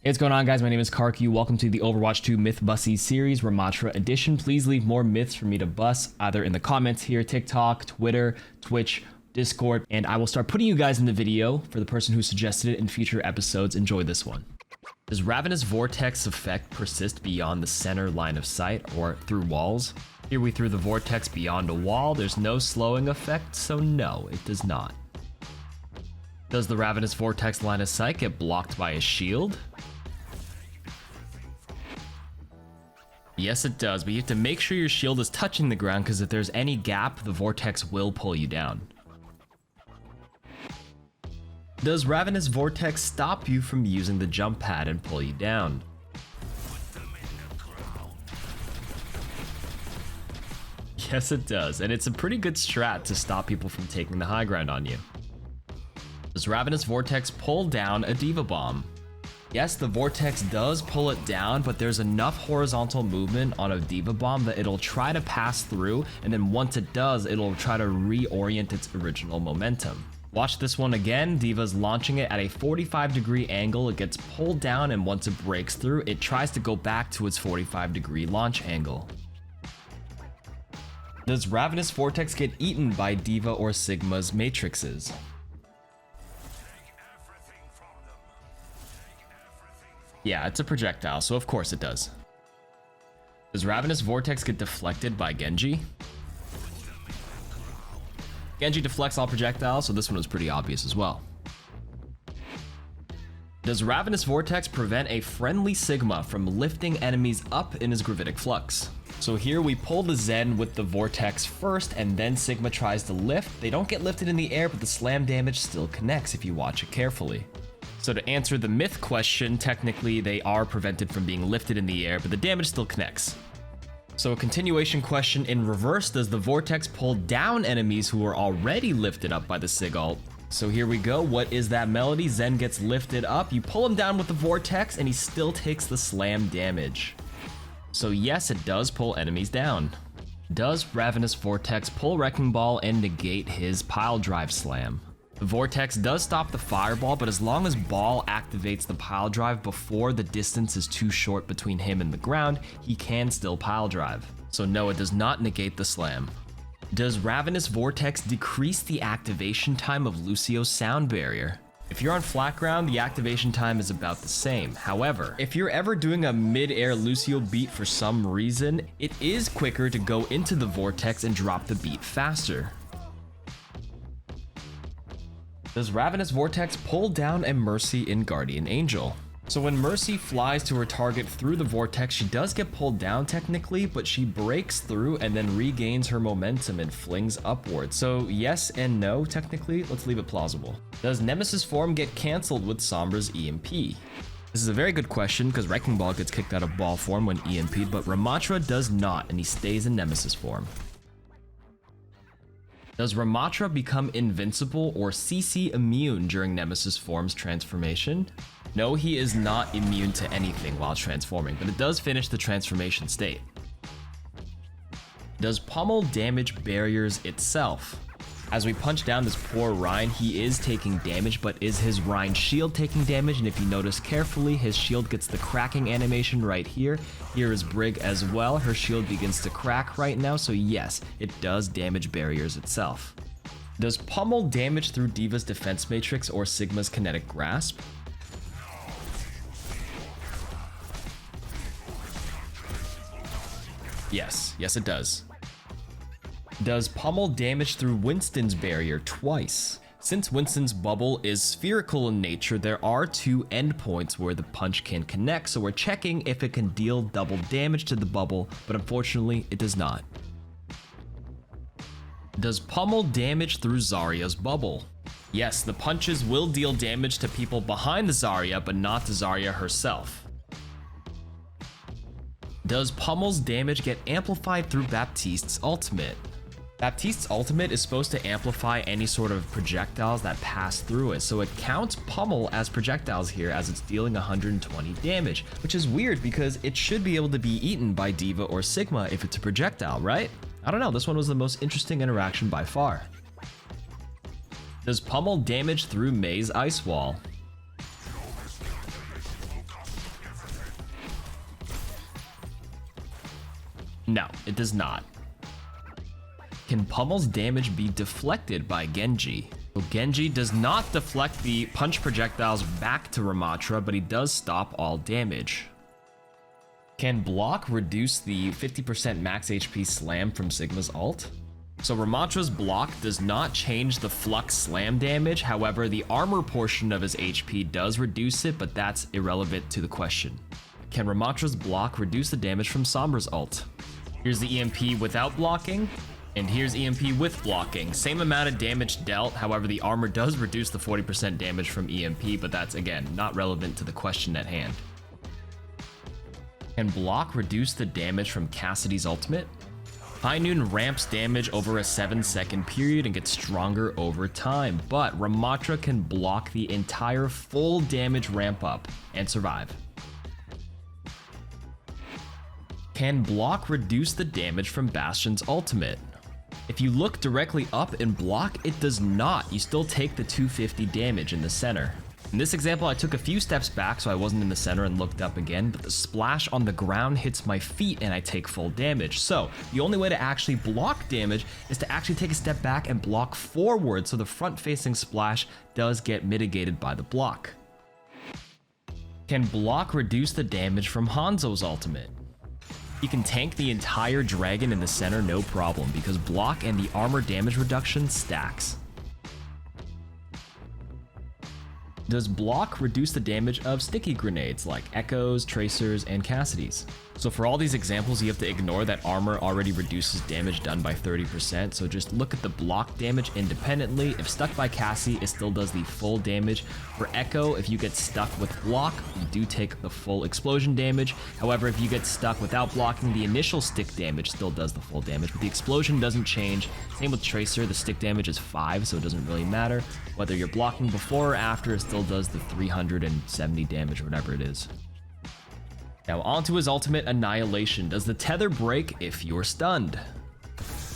Hey, what's going on, guys? My name is Kiriko. Welcome to the Overwatch 2 Mythbusters series, Ramattra edition. Please leave more myths for me to bust, either in the comments here, TikTok, Twitter, Twitch, Discord, and I will start putting you guys in the video for the person who suggested it in future episodes. Enjoy this one. Does Ravenous Vortex effect persist beyond the center line of sight or through walls? Here we threw the vortex beyond a wall. There's no slowing effect, so no, it does not. Does the Ravenous Vortex line of sight get blocked by a shield? Yes, it does, but you have to make sure your shield is touching the ground, because if there's any gap, the vortex will pull you down. Does Ravenous Vortex stop you from using the jump pad and pull you down? Yes, it does, and it's a pretty good strat to stop people from taking the high ground on you. Does Ravenous Vortex pull down a D.Va bomb? Yes, the vortex does pull it down, but there's enough horizontal movement on a D.Va bomb that it'll try to pass through, and then once it does, it'll try to reorient its original momentum. Watch this one again. D.Va's launching it at a 45-degree angle. It gets pulled down, and once it breaks through, it tries to go back to its 45-degree launch angle. Does Ravenous Vortex get eaten by D.Va or Sigma's matrices? Yeah, it's a projectile, so of course it does. Does Ravenous Vortex get deflected by Genji? Genji deflects all projectiles, so this one was pretty obvious as well. Does Ravenous Vortex prevent a friendly Sigma from lifting enemies up in his Gravitic Flux? So here we pull the Zen with the Vortex first, and then Sigma tries to lift. They don't get lifted in the air, but the slam damage still connects if you watch it carefully. So to answer the myth question, technically they are prevented from being lifted in the air, but the damage still connects. So a continuation question in reverse, does the Vortex pull down enemies who are already lifted up by the Sig ult? So here we go, what is that melody? Zen gets lifted up, you pull him down with the Vortex, and he still takes the slam damage. So yes, it does pull enemies down. Does Ravenous Vortex pull Wrecking Ball and negate his pile drive slam? The Vortex does stop the fireball, but as long as Ball activates the pile drive before the distance is too short between him and the ground, he can still pile drive. So no, it does not negate the slam. Does Ravenous Vortex decrease the activation time of Lucio's sound barrier? If you're on flat ground, the activation time is about the same. However, if you're ever doing a mid-air Lucio beat for some reason, it is quicker to go into the Vortex and drop the beat faster. Does Ravenous Vortex pull down a Mercy in Guardian Angel? So when Mercy flies to her target through the Vortex, she does get pulled down technically, but she breaks through and then regains her momentum and flings upwards. So yes and no, technically. Let's leave it plausible. Does Nemesis Form get cancelled with Sombra's EMP? This is a very good question because Wrecking Ball gets kicked out of Ball form when EMP'd, but Ramattra does not, and he stays in Nemesis Form. Does Ramattra become invincible or CC immune during Nemesis Form's transformation? No, he is not immune to anything while transforming, but it does finish the transformation state. Does Pummel damage barriers itself? As we punch down this poor Rein, he is taking damage, but is his Rein shield taking damage? And if you notice carefully, his shield gets the cracking animation right here. Here is Brig as well. Her shield begins to crack right now, so yes, it does damage barriers itself. Does Pummel damage through D.Va's defense matrix or Sigma's kinetic grasp? Yes, it does. Does Pummel damage through Winston's barrier twice? Since Winston's bubble is spherical in nature, there are two endpoints where the punch can connect, so we're checking if it can deal double damage to the bubble, but unfortunately it does not. Does Pummel damage through Zarya's bubble? Yes, the punches will deal damage to people behind the Zarya, but not to Zarya herself. Does Pummel's damage get amplified through Baptiste's ultimate? Baptiste's ultimate is supposed to amplify any sort of projectiles that pass through it, so it counts Pummel as projectiles here as it's dealing 120 damage, which is weird because it should be able to be eaten by D.Va or Sigma if it's a projectile, right? I don't know, this one was the most interesting interaction by far. Does Pummel damage through Mei's Ice Wall? No, it does not. Can Pummel's damage be deflected by Genji? So Genji does not deflect the punch projectiles back to Ramattra, but he does stop all damage. Can block reduce the 50% max HP slam from Sigma's ult? So Ramattra's block does not change the flux slam damage, however the armor portion of his HP does reduce it, but that's irrelevant to the question. Can Ramattra's block reduce the damage from Sombra's ult? Here's the EMP without blocking, and here's EMP with blocking. Same amount of damage dealt, however the armor does reduce the 40% damage from EMP, but that's again not relevant to the question at hand. Can block reduce the damage from Cassidy's ultimate? High Noon ramps damage over a 7-second period and gets stronger over time, but Ramattra can block the entire full damage ramp up and survive. Can block reduce the damage from Bastion's ultimate? If you look directly up and block, it does not. You still take the 250 damage in the center. In this example, I took a few steps back so I wasn't in the center and looked up again, but the splash on the ground hits my feet and I take full damage. So the only way to actually block damage is to actually take a step back and block forward, so the front-facing splash does get mitigated by the block. Can block reduce the damage from Hanzo's ultimate? He can tank the entire dragon in the center no problem, because block and the armor damage reduction stacks. Does block reduce the damage of sticky grenades like Echoes, Tracers, and Cassidy's? So for all these examples, you have to ignore that armor already reduces damage done by 30%, so just look at the block damage independently. If stuck by Cassie, it still does the full damage. For Echo, if you get stuck with block, you do take the full explosion damage. However, if you get stuck without blocking, the initial stick damage still does the full damage, but the explosion doesn't change. Same with Tracer, the stick damage is 5, so it doesn't really matter. Whether you're blocking before or after, it still does the 370 damage, or whatever it is. Now onto his ultimate, Annihilation. Does the tether break if you're stunned?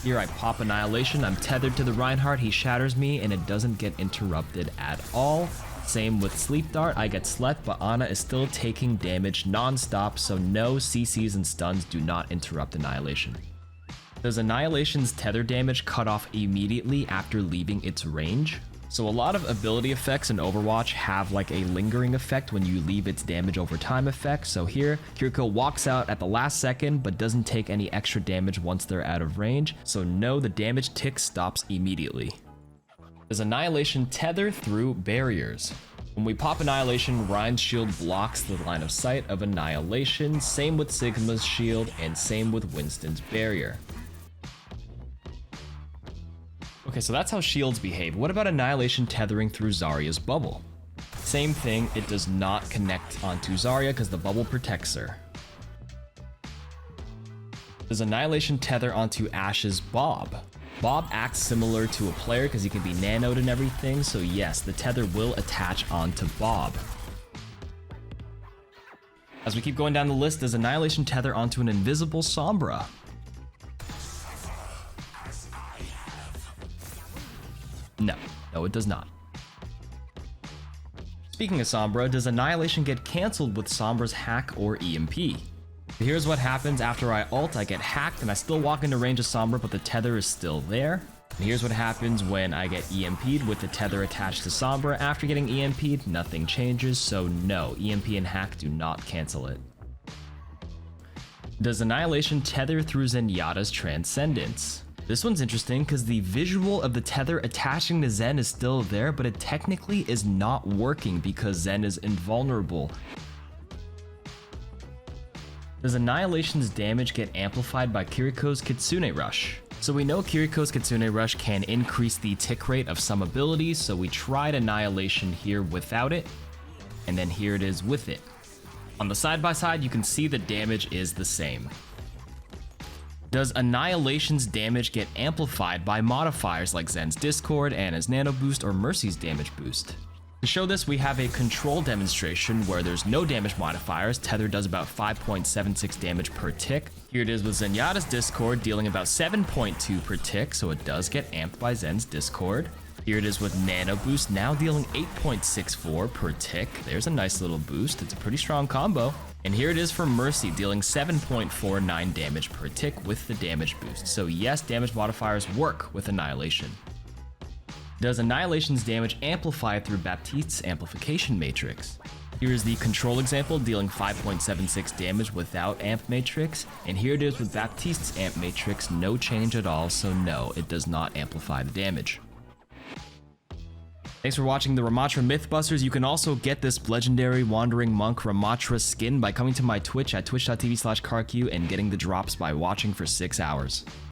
Here I pop Annihilation, I'm tethered to the Reinhardt, he shatters me, and it doesn't get interrupted at all. Same with Sleep Dart, I get slept, but Ana is still taking damage non-stop, so no CCs and stuns do not interrupt Annihilation. Does Annihilation's tether damage cut off immediately after leaving its range? So a lot of ability effects in Overwatch have like a lingering effect when you leave its damage over time effect. So here, Kiriko walks out at the last second, but doesn't take any extra damage once they're out of range. So no, the damage tick stops immediately. Does Annihilation tether through barriers? When we pop Annihilation, Rein's shield blocks the line of sight of Annihilation. Same with Sigma's shield, and same with Winston's barrier. Okay, so that's how shields behave. What about Annihilation tethering through Zarya's bubble? Same thing, it does not connect onto Zarya because the bubble protects her. Does Annihilation tether onto Ashe's B.O.B? B.O.B acts similar to a player because he can be nanoed and everything, so yes, the tether will attach onto B.O.B. As we keep going down the list, does Annihilation tether onto an invisible Sombra? No, it does not. Speaking of Sombra, does Annihilation get cancelled with Sombra's hack or EMP? Here's what happens after I ult. I get hacked and I still walk into range of Sombra, but the tether is still there. And here's what happens when I get EMP'd with the tether attached to Sombra. After getting EMP'd, nothing changes, so no, EMP and hack do not cancel it. Does Annihilation tether through Zenyatta's Transcendence? This one's interesting because the visual of the tether attaching to Zen is still there, but it technically is not working because Zen is invulnerable. Does Annihilation's damage get amplified by Kiriko's Kitsune Rush? So we know Kiriko's Kitsune Rush can increase the tick rate of some abilities, so we tried Annihilation here without it, and then here it is with it. On the side by side, you can see the damage is the same. Does Annihilation's damage get amplified by modifiers like Zen's Discord, Ana's Nano Boost, or Mercy's damage boost? To show this, we have a control demonstration where there's no damage modifiers. Tether does about 5.76 damage per tick. Here it is with Zenyatta's Discord dealing about 7.2 per tick, so it does get amped by Zen's Discord. Here it is with Nano Boost, now dealing 8.64 per tick. There's a nice little boost. It's a pretty strong combo. And here it is for Mercy, dealing 7.49 damage per tick with the damage boost. So yes, damage modifiers work with Annihilation. Does Annihilation's damage amplify through Baptiste's amplification matrix? Here is the control example, dealing 5.76 damage without amp matrix, and here it is with Baptiste's amp matrix, no change at all, so no, it does not amplify the damage. Thanks for watching the Ramattra Mythbusters. You can also get this legendary Wandering Monk Ramattra skin by coming to my Twitch at twitch.tv/carq and getting the drops by watching for 6 hours.